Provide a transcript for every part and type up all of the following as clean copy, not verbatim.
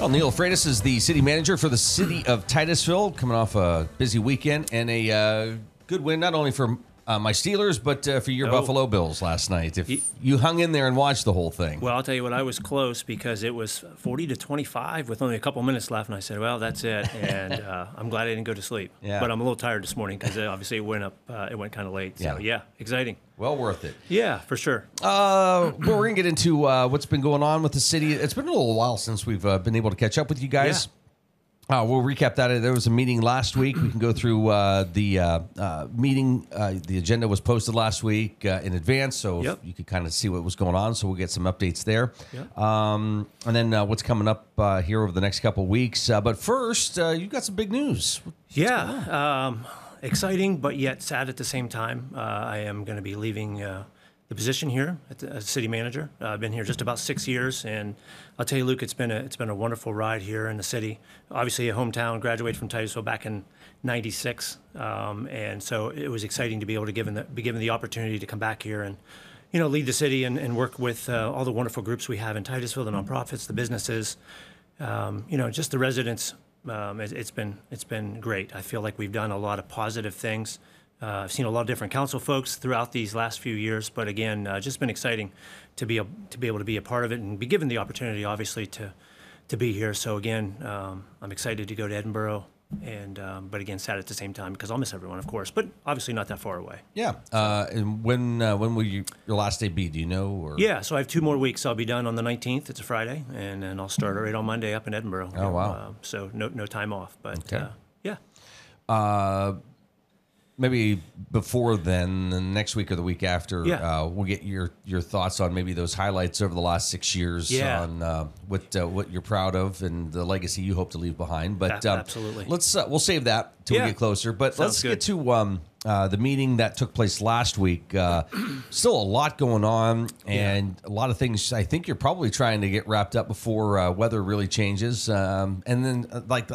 Well, Neil Fratus is the city manager for the city of Titusville, coming off a busy weekend and a good win, not only for my Steelers, but for your Buffalo Bills last night. If you hung in there and watched the whole thing. Well, I'll tell you what, I was close because it was 40-25 with only a couple minutes left, and I said, well, that's it, and I'm glad I didn't go to sleep. Yeah. But I'm a little tired this morning because obviously it went kind of late. So, yeah, exciting. Well worth it. Yeah, for sure. Well, we're going to get into what's been going on with the city. It's been a little while since we've been able to catch up with you guys. Yeah. We'll recap that. There was a meeting last week. We can go through the meeting. The agenda was posted last week in advance, so you could kind of see what was going on. So we'll get some updates there. Yep. And then what's coming up here over the next couple of weeks. But first, you've got some big news. Exciting, but yet sad at the same time. I am going to be leaving the position here as city manager. I've been here just about 6 years, and I'll tell you, Luke, it's been a wonderful ride here in the city. Obviously, a hometown, graduated from Titusville back in '96, and so it was exciting to be able to be given the opportunity to come back here and lead the city and work with all the wonderful groups we have in Titusville, the nonprofits, the businesses, just the residents. It's been great. I feel like we've done a lot of positive things. I've seen a lot of different council folks throughout these last few years, but again, just been exciting to be able to be a part of it and be given the opportunity, obviously, to be here. So again, I'm excited to go to Edinburgh, and but again, sad at the same time because I'll miss everyone, of course, but obviously not that far away. Yeah. And when will your last day be? Do you know? Or? Yeah. So I have 2 more weeks. I'll be done on the 19th. It's a Friday, and then I'll start right on Monday up in Edinburgh. Oh wow. So no time off, but yeah. Maybe before then, the next week or the week after, we'll get your thoughts on maybe those highlights over the last 6 years on what you're proud of and the legacy you hope to leave behind. But absolutely, we'll save that till we get closer. But let's get to the meeting that took place last week. Still a lot going on and a lot of things I think you're probably trying to get wrapped up before weather really changes. And then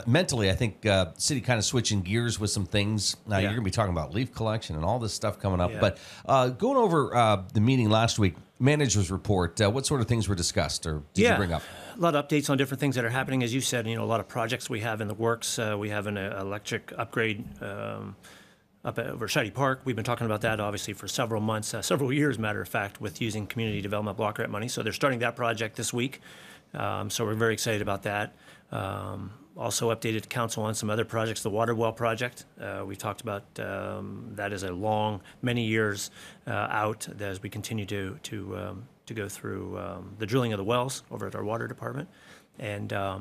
mentally, I think city kind of switching gears with some things. You're going to be talking about leaf collection and all this stuff coming up. But going over the meeting last week, manager's report, what sort of things were discussed or did you bring up? A lot of updates on different things that are happening. As you said, a lot of projects we have in the works. We have an electric upgrade up over Shady Park. We've been talking about that obviously for several months, several years, matter of fact, with using community development block grant money. So they're starting that project this week. So we're very excited about that. Also updated council on some other projects, the water well project. We talked about that is a long, many years out as we continue to go through the drilling of the wells over at our water department. And a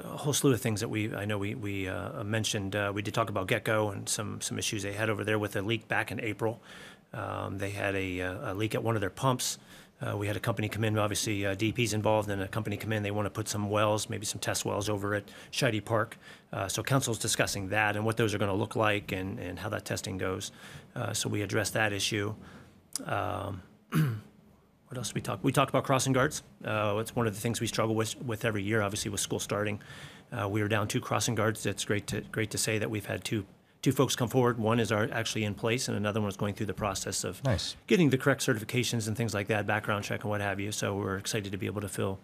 whole slew of things that I know we mentioned. We did talk about Gecko and some issues they had over there with a leak back in April. They had a leak at one of their pumps. We had a company come in, obviously DEP's involved, and a company come in. They want to put some wells, maybe some test wells over at Shady Park. So council's discussing that and what those are going to look like and how that testing goes. So we addressed that issue. What else did we talk? We talked about crossing guards. It's one of the things we struggle with every year, obviously, with school starting. We are down 2 crossing guards. It's great to say that we've had two folks come forward. One is actually in place, and another one is going through the process of getting the correct certifications and things like that, background check and what have you. So we're excited to be able to fill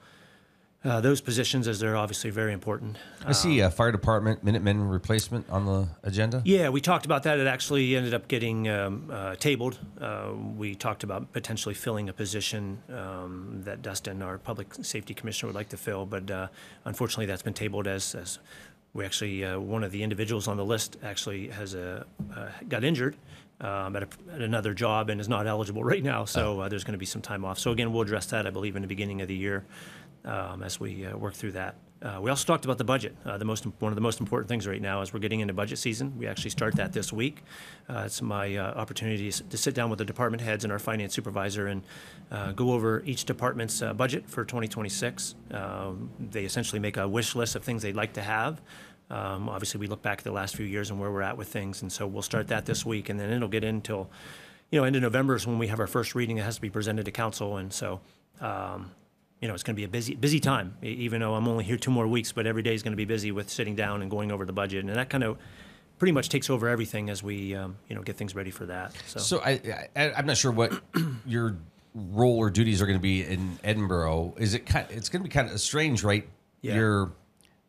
those positions as they're obviously very important. I see a fire department Minutemen replacement on the agenda. Yeah, we talked about that. It actually ended up getting tabled. We talked about potentially filling a position that Dustin, our public safety commissioner, would like to fill, but unfortunately that's been tabled as we actually, one of the individuals on the list actually has got injured at another job and is not eligible right now, so there's going to be some time off. So again, we'll address that, I believe, in the beginning of the year as we work through that. We also talked about the budget. One of the most important things right now is we're getting into budget season. We actually start that this week. It's my opportunity to sit down with the department heads and our finance supervisor and go over each department's budget for 2026. They essentially make a wish list of things they'd like to have. Obviously, we look back at the last few years and where we're at with things, and so we'll start that this week, and then it'll get until, end of November is when we have our first reading that has to be presented to council, and so it's going to be a busy time, even though I'm only here 2 more weeks, but every day is going to be busy with sitting down and going over the budget. And that kind of pretty much takes over everything as we, get things ready for that. So I'm not sure what your role or duties are going to be in Edinburgh. It's going to be kind of strange, right? you're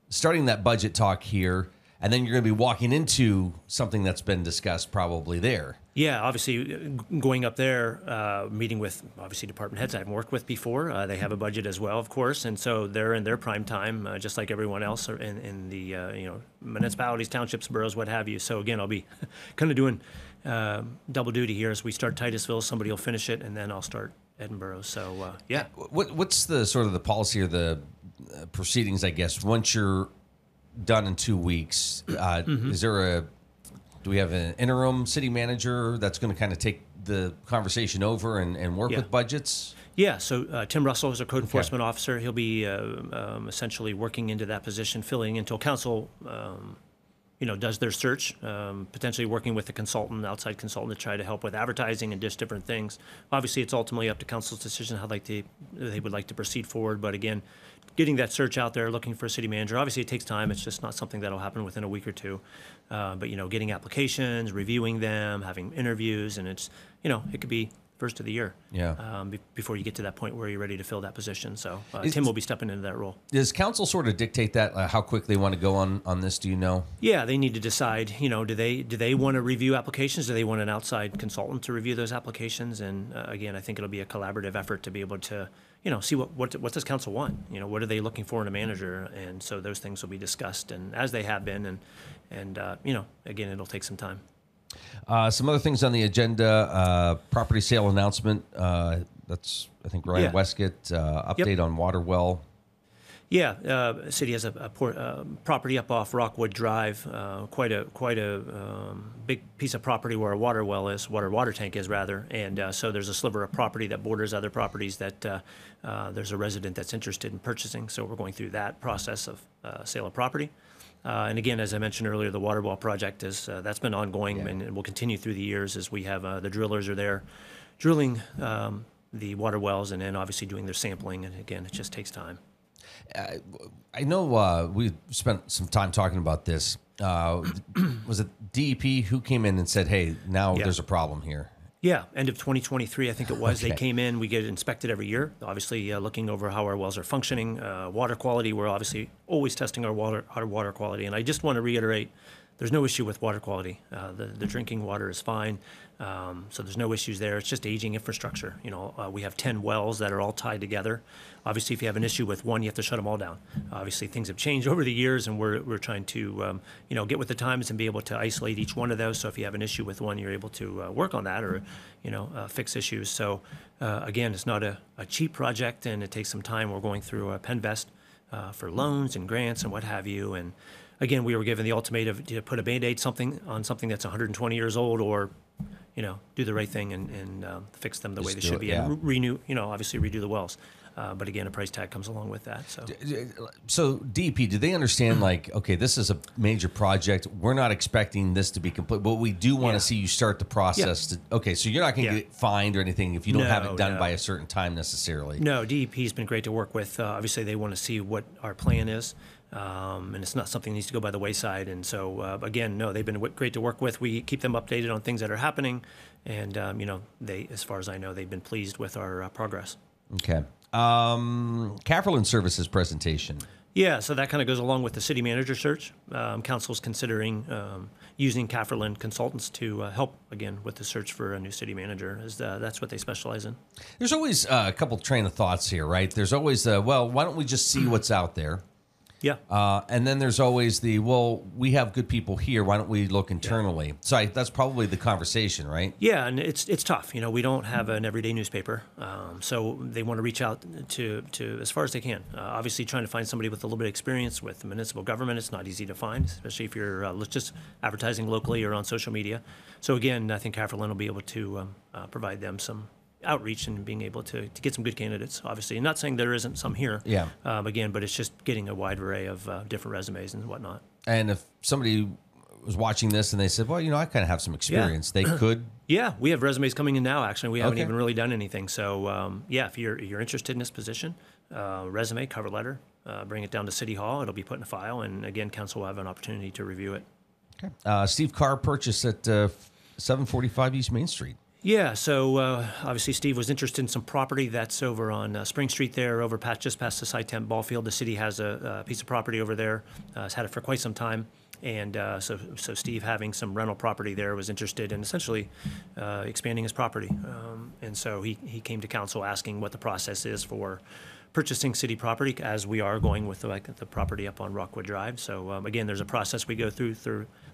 starting that budget talk here, and then you're going to be walking into something that's been discussed probably there. Yeah, obviously going up there, meeting with obviously department heads I haven't worked with before. They have a budget as well, of course, and so they're in their prime time, just like everyone else in the municipalities, townships, boroughs, what have you. So again, I'll be kind of doing double duty here as we start Titusville. Somebody will finish it, and then I'll start Edinburgh. So yeah. What's the sort of the policy or the proceedings? I guess once you're done in 2 weeks, is there do we have an interim city manager that's going to kind of take the conversation over and work with budgets? Yeah, so Tim Russell is our code enforcement officer. He'll be essentially working into that position, filling until council, does their search, potentially working with a consultant, outside consultant, to try to help with advertising and just different things. Obviously, it's ultimately up to council's decision how they would like to proceed forward. But again, getting that search out there, looking for a city manager. Obviously, it takes time. It's just not something that'll happen within a week or two. But getting applications, reviewing them, having interviews, and it's it could be first of the year. Yeah. Before you get to that point where you're ready to fill that position. So Tim will be stepping into that role. Does council sort of dictate that how quick they want to go on this? Do you know? Yeah, they need to decide. Do they want to review applications? Do they want an outside consultant to review those applications? And again, I think it'll be a collaborative effort to be able to see what does council want. What are they looking for in a manager? And so those things will be discussed, and as they have been, and again, it'll take some time. Some other things on the agenda, property sale announcement. That's, I think, Ryan Westcott, update on water well. Yeah, city has a property up off Rockwood Drive, quite a big piece of property where a water tank is rather, and so there's a sliver of property that borders other properties that there's a resident that's interested in purchasing. So we're going through that process of sale of property. And again, as I mentioned earlier, the water well project that's been ongoing and will continue through the years as we have the drillers are there drilling the water wells and then obviously doing their sampling. And again, it just takes time. I know we spent some time talking about this. Was it DEP who came in and said, hey, now there's a problem here? Yeah, end of 2023, I think it was. Okay. They came in. We get it inspected every year, obviously looking over how our wells are functioning. Water quality, we're obviously always testing our water quality. And I just want to reiterate, there's no issue with water quality. The drinking water is fine, so there's no issues there. It's just aging infrastructure. We have 10 wells that are all tied together. Obviously, if you have an issue with one, you have to shut them all down. Obviously, things have changed over the years, and we're trying to get with the times and be able to isolate each one of those. So if you have an issue with one, you're able to work on that or fix issues. So again, it's not a cheap project, and it takes some time. We're going through a Penvest for loans and grants and what have you, and again, we were given the ultimatum to put a Band-Aid on something that's 120 years old, or do the right thing and fix them the way they should be, and obviously redo the wells. But again, a price tag comes along with that. So DEP, do they understand okay, this is a major project. We're not expecting this to be complete, but we do want to see you start the process. Okay, so you're not going to get fined or anything if you don't have it done by a certain time necessarily. No, DEP's been great to work with. Obviously, they want to see what our plan is. And it's not something that needs to go by the wayside. And so, again, no, they've been great to work with. We keep them updated on things that are happening. And, they, as far as I know, they've been pleased with our progress. Okay. Cafferland Services presentation. Yeah, so that kind of goes along with the city manager search. Council's considering using Cafferland consultants to help, again, with the search for a new city manager, as that's what they specialize in. There's always a couple train of thoughts here, right? There's always, why don't we just see what's out there? Yeah. And then there's always we have good people here. Why don't we look internally? Yeah. So that's probably the conversation, right? Yeah, and it's tough. We don't have an everyday newspaper, so they want to reach out to as far as they can. Obviously, trying to find somebody with a little bit of experience with municipal government, it's not easy to find, especially if you're just advertising locally or on social media. So again, I think Cafferland will be able to provide them some outreach and being able to get some good candidates, obviously. And not saying there isn't some here, again, but it's just getting a wide array of different resumes and whatnot. And if somebody was watching this and they said, well, I kind of have some experience, they could... Yeah, we have resumes coming in now, actually. We haven't even really done anything. So, if you're interested in this position, resume, cover letter, bring it down to City Hall. It'll be put in a file. And again, council will have an opportunity to review it. Okay. Steve Carr purchased at 745 East Main Street. Yeah, so obviously Steve was interested in some property that's over on Spring Street there, just past the Sci-Temp ball field. The city has a piece of property over there. Has had it for quite some time. And so Steve, having some rental property there, was interested in essentially expanding his property. And so he came to council asking what the process is for purchasing city property, as we are going with the property up on Rockwood Drive. So again, there's a process we go through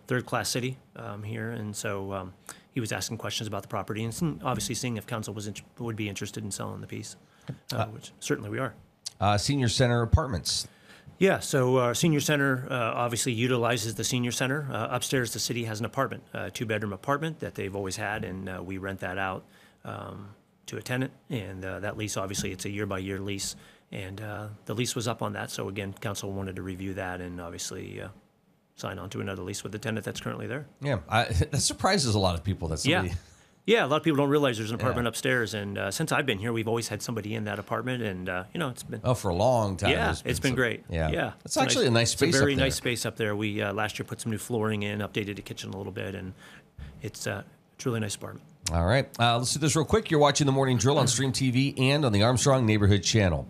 third-class city here. And so he was asking questions about the property and obviously seeing if council would be interested in selling the piece, which certainly we are. Senior Center Apartments. Yeah, so our senior center obviously utilizes the senior center. Upstairs, the city has an apartment, a 2-bedroom apartment that they've always had, and we rent that out to a tenant. And that lease, obviously, it's a year-by-year lease, and the lease was up on that. So again, council wanted to review that and obviously sign on to another lease with the tenant that's currently there. Yeah, that surprises a lot of people. That somebody... Yeah, a lot of people don't realize there's an apartment upstairs, and since I've been here, we've always had somebody in that apartment, and it's been for a long time. Yeah, it's been great. Yeah, it's actually a nice space. It's a very up there. nice space up there. We last year put some new flooring in, updated the kitchen a little bit, and it's a really nice apartment. All right, let's do this real quick. You're watching the Morning Drill on Stream TV and on the Armstrong Neighborhood Channel.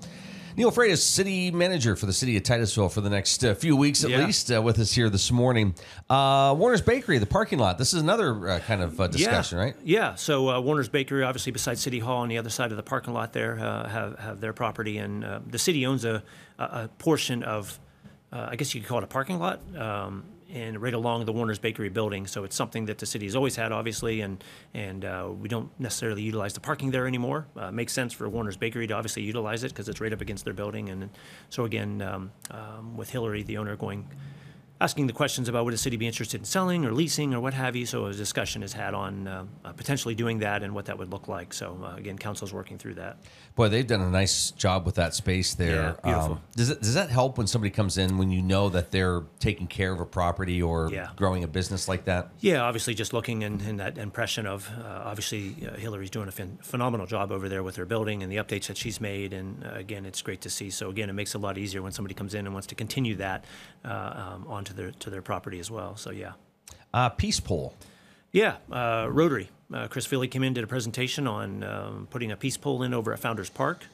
Neil Fratus, City Manager for the city of Titusville for the next few weeks at least, with us here this morning. Warner's Bakery, the parking lot. This is another kind of discussion, right? Yeah. So Warner's Bakery, obviously beside City Hall on the other side of the parking lot there, have their property, and the city owns a portion of, I guess you could call it a parking lot, and right along the Warner's Bakery building. So it's something that the city has always had, obviously, and we don't necessarily utilize the parking there anymore. It makes sense for Warner's Bakery to obviously utilize it because it's right up against their building. And so again, with Hillary, the owner, asking the questions about would the city be interested in selling or leasing or what have you. So a discussion is had on potentially doing that and what that would look like. So again, council's working through that. Boy, they've done a nice job with that space there. Yeah, beautiful. Does that help when somebody comes in, when you know that they're taking care of a property or growing a business like that? Yeah, obviously just looking in that impression of, obviously Hillary's doing a phenomenal job over there with her building and the updates that she's made. And again, it's great to see. So again, it makes it a lot easier when somebody comes in and wants to continue that onto their property as well. So yeah. Peace pole. Yeah, Rotary. Chris Philly came in, did a presentation on putting a peace pole in over at Founders Park.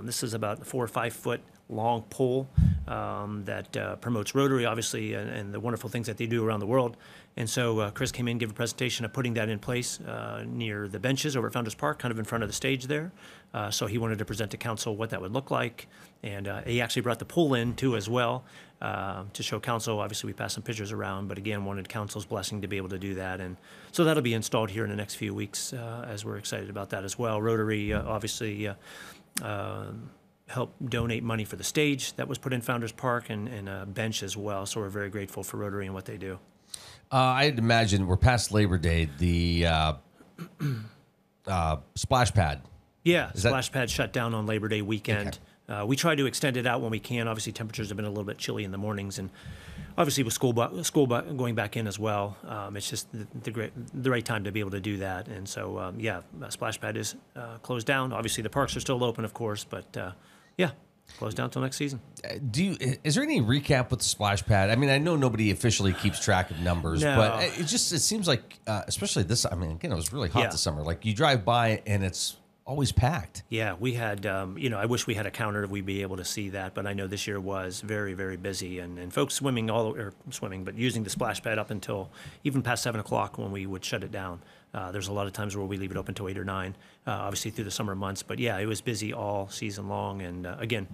This is about a 4 or 5 foot long pole that promotes Rotary, obviously, and the wonderful things that they do around the world. And so Chris came in, gave a presentation of putting that in place near the benches over at Founders Park, kind of in front of the stage there. So he wanted to present to council what that would look like. And he actually brought the pole in, too, as well, to show council. Obviously, we passed some pictures around, but again, wanted council's blessing to be able to do that. And so that'll be installed here in the next few weeks, as we're excited about that as well. Rotary, obviously, helped donate money for the stage that was put in Founders Park and a bench as well. So we're very grateful for Rotary and what they do. I'd imagine we're past Labor Day, the splash pad. Yeah, splash pad shut down on Labor Day weekend. Okay. We try to extend it out when we can. Obviously, temperatures have been a little bit chilly in the mornings, and obviously with school going back in as well, it's just the right time to be able to do that. And so, splash pad is closed down. Obviously, the parks are still open, of course, but closed down until next season. Is there any recap with the splash pad? I mean, I know nobody officially keeps track of numbers, but it seems like, especially this. I mean, again, it was really hot this summer. Like you drive by and it's always packed. Yeah, we had, I wish we had a counter we'd be able to see that, but I know this year was very, very busy, and folks but using the splash pad up until even past 7 o'clock when we would shut it down. There's a lot of times where we leave it open till 8 or 9, obviously through the summer months, but yeah, it was busy all season long, and again,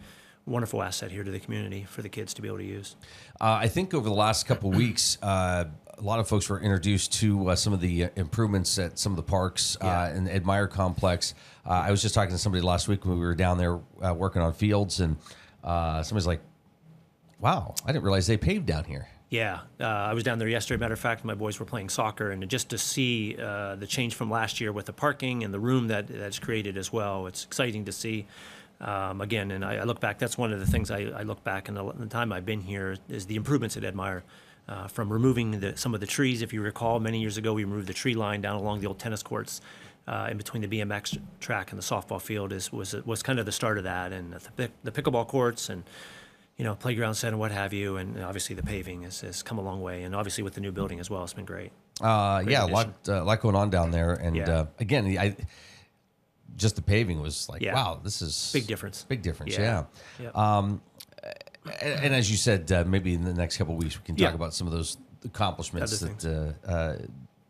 wonderful asset here to the community for the kids to be able to use. I think over the last couple of weeks, a lot of folks were introduced to some of the improvements at some of the parks in the Admire complex. I was just talking to somebody last week when we were down there working on fields, and somebody's like, wow, I didn't realize they paved down here. Yeah, I was down there yesterday. Matter of fact, my boys were playing soccer, and just to see the change from last year with the parking and the room that's created as well, it's exciting to see. Again, and I look back, that's one of the things I look back in the time I've been here is the improvements at Admire. From removing some of the trees, if you recall, many years ago we removed the tree line down along the old tennis courts in between the BMX track and the softball field was kind of the start of that, and the pickleball courts, and playground set and what have you. And obviously the paving has come a long way. And obviously with the new building as well, it's been great. Yeah, a lot going on down there. And again, just the paving was like, wow, this is big difference. Big difference, yeah. And as you said, maybe in the next couple of weeks we can talk about some of those accomplishments that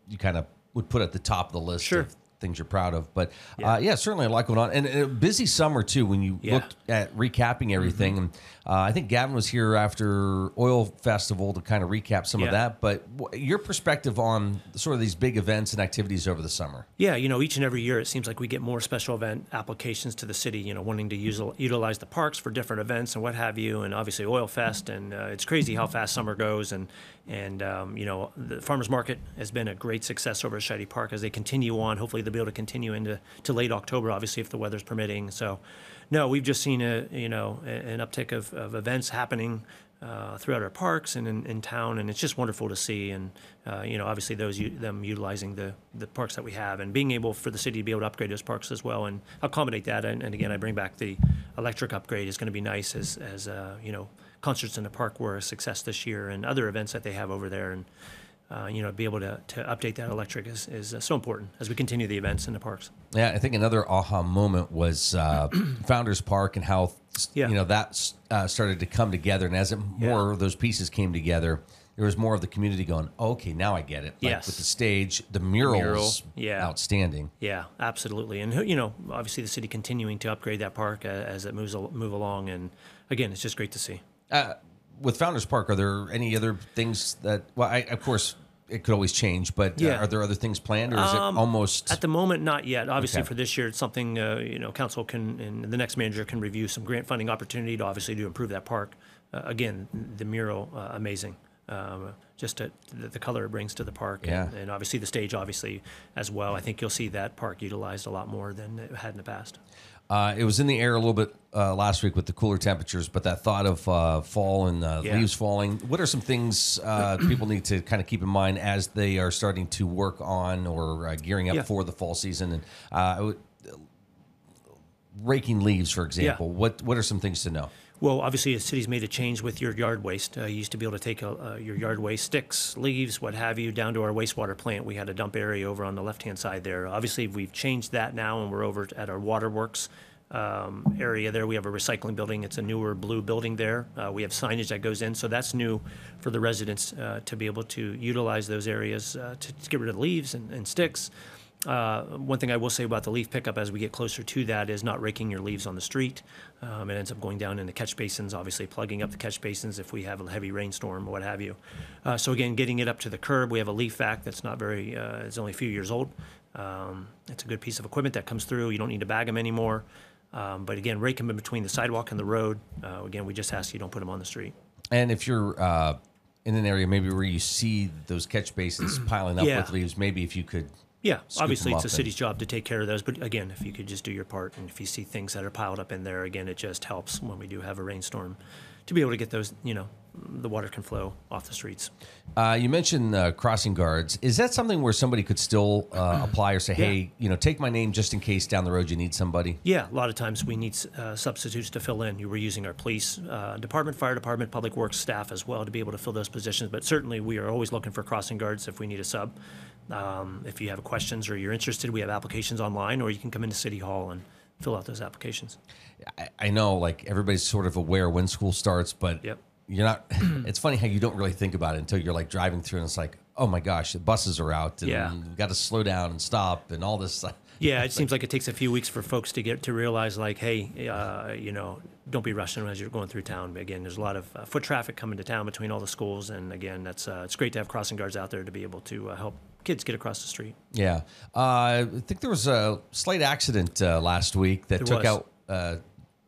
you kind of would put at the top of the list of things you're proud of. But certainly a lot going on. And a busy summer too when you looked at recapping everything. And I think Gavin was here after Oil Festival to kind of recap some of that. But your perspective on sort of these big events and activities over the summer? Yeah, each and every year it seems like we get more special event applications to the city, wanting to utilize the parks for different events and what have you. And obviously Oil Fest. And it's crazy how fast summer goes. And the farmers market has been a great success over at Shady Park as they continue on. Hopefully they'll be able to continue into late October, obviously, if the weather's permitting. So, no, we've just seen an uptick of events happening throughout our parks and in town, and it's just wonderful to see. And obviously them utilizing the parks that we have and being able for the city to be able to upgrade those parks as well and accommodate that. And again, I bring back the electric upgrade is going to be nice as concerts in the park were a success this year and other events that they have over there. And be able to update that electric is so important as we continue the events in the parks. Yeah, I think another aha moment was Founders Park and how that started to come together. And as more of those pieces came together, there was more of the community going, okay, now I get it. Like with the stage, the murals, outstanding. Yeah, absolutely. And obviously the city continuing to upgrade that park as it move along. And again, it's just great to see. With Founders Park, are there any other things that? Well, of course, it could always change, but are there other things planned, or is it almost at the moment not yet? Obviously, for this year, it's something council can and the next manager can review some grant funding opportunity to improve that park. Again, the mural, amazing. Just the color it brings to the park, and obviously the stage, obviously as well. I think you'll see that park utilized a lot more than it had in the past. It was in the air a little bit last week with the cooler temperatures, but that thought of fall and leaves falling. What are some things people need to kind of keep in mind as they are starting to work on or gearing up for the fall season? And raking leaves, for example. What are some things to know? Well, obviously, the city's made a change with your yard waste. You used to be able to take your yard waste, sticks, leaves, what have you, down to our wastewater plant. We had a dump area over on the left-hand side there. Obviously, we've changed that now, and we're over at our waterworks area there. We have a recycling building. It's a newer blue building there. We have signage that goes in, so that's new for the residents to be able to utilize those areas to get rid of the leaves and sticks. One thing I will say about the leaf pickup as we get closer to that is not raking your leaves on the street. It ends up going down in the catch basins, obviously plugging up the catch basins if we have a heavy rainstorm or what have you. So again, getting it up to the curb, we have a leaf vac that's not very, it's only a few years old. It's a good piece of equipment that comes through. You don't need to bag them anymore. But again, rake them in between the sidewalk and the road. Again, we just ask you don't put them on the street. And if you're in an area maybe where you see those catch basins piling up with leaves, maybe if you could... Yeah, obviously it's the city's job to take care of those. But again, if you could just do your part, and if you see things that are piled up in there, again, it just helps when we do have a rainstorm to be able to get those, the water can flow off the streets. You mentioned crossing guards. Is that something where somebody could still apply or say, hey, take my name just in case down the road you need somebody? Yeah, a lot of times we need substitutes to fill in. You were using our police department, fire department, public works staff as well to be able to fill those positions. But certainly we are always looking for crossing guards if we need a sub. If you have questions or you're interested, we have applications online, or you can come into City Hall and fill out those applications. I know, like, everybody's sort of aware when school starts, but you're not. It's funny how you don't really think about it until you're like driving through, and it's like, oh my gosh, the buses are out, and you've got to slow down and stop, and all this stuff. Yeah, it seems like it takes a few weeks for folks to get to realize, like, hey, don't be rushing as you're going through town. But again, there's a lot of foot traffic coming to town between all the schools, and again, that's it's great to have crossing guards out there to be able to help kids get across the street. Yeah, I think there was a slight accident last week that took out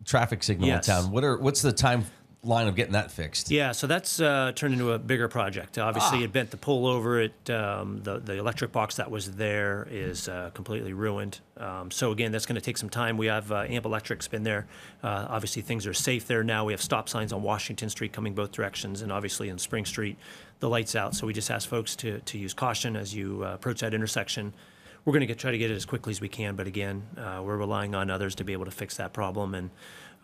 traffic signal in town. What's the timeline of getting that fixed? Yeah, so that's turned into a bigger project. Obviously, it bent the pole over it. The electric box that was there is completely ruined. So again, that's going to take some time. We have Amp Electric's been there. Obviously, things are safe there now. We have stop signs on Washington Street coming both directions, and obviously in Spring Street, the light's out. So we just ask folks to use caution as you approach that intersection. We're going to try to get it as quickly as we can, but again, we're relying on others to be able to fix that problem. And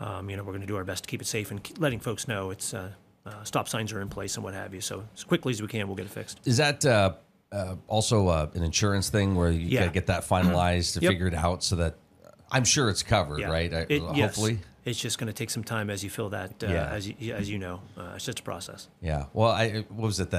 We're going to do our best to keep it safe and letting folks know it's stop signs are in place and what have you. So as quickly as we can, we'll get it fixed. Is that also an insurance thing where you got to get that finalized to figure it out so that I'm sure it's covered, right? Hopefully. Yes. It's just going to take some time as you fill that, as you know. It's just a process. Yeah. Well, what was it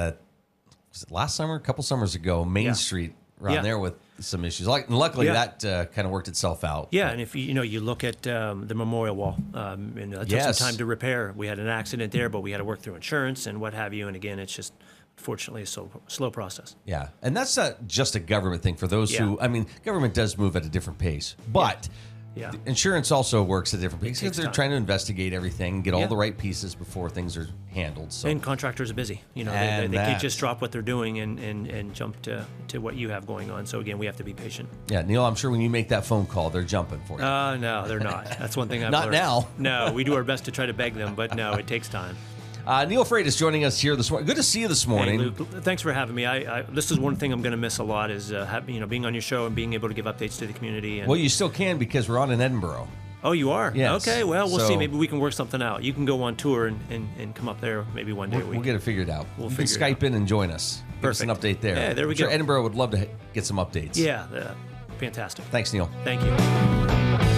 last summer, a couple summers ago, Main Street around there with some issues. Luckily, that kind of worked itself out. Yeah, and if you look at the memorial wall, and it took some time to repair. We had an accident there, but we had to work through insurance and what have you. And again, it's just unfortunately a slow process. Yeah, and that's not just a government thing for those who. I mean, government does move at a different pace, but. Yeah. Insurance also works at different paces because they're trying to investigate everything, get all the right pieces before things are handled. So. And contractors are busy. They can't just drop what they're doing and jump to what you have going on. So again, we have to be patient. Yeah, Neil, I'm sure when you make that phone call, they're jumping for you. No, they're not. That's one thing I've learned. Not now. No, we do our best to try to beg them, but no, it takes time. Neil Fratus joining us here this morning. Good to see you this morning. Hey, Luke, thanks for having me. This is one thing I'm going to miss a lot is being on your show and being able to give updates to the community. And, well, you still can because we're on in Edinburgh. Oh, you are? Yes. Okay, well, we'll see. Maybe we can work something out. You can go on tour and come up there maybe one day a week. We'll get it figured out. You can Skype in and join us. Give us an update there. Yeah, there we go. go. Edinburgh would love to get some updates. Yeah, fantastic. Thanks, Neil. Thank you.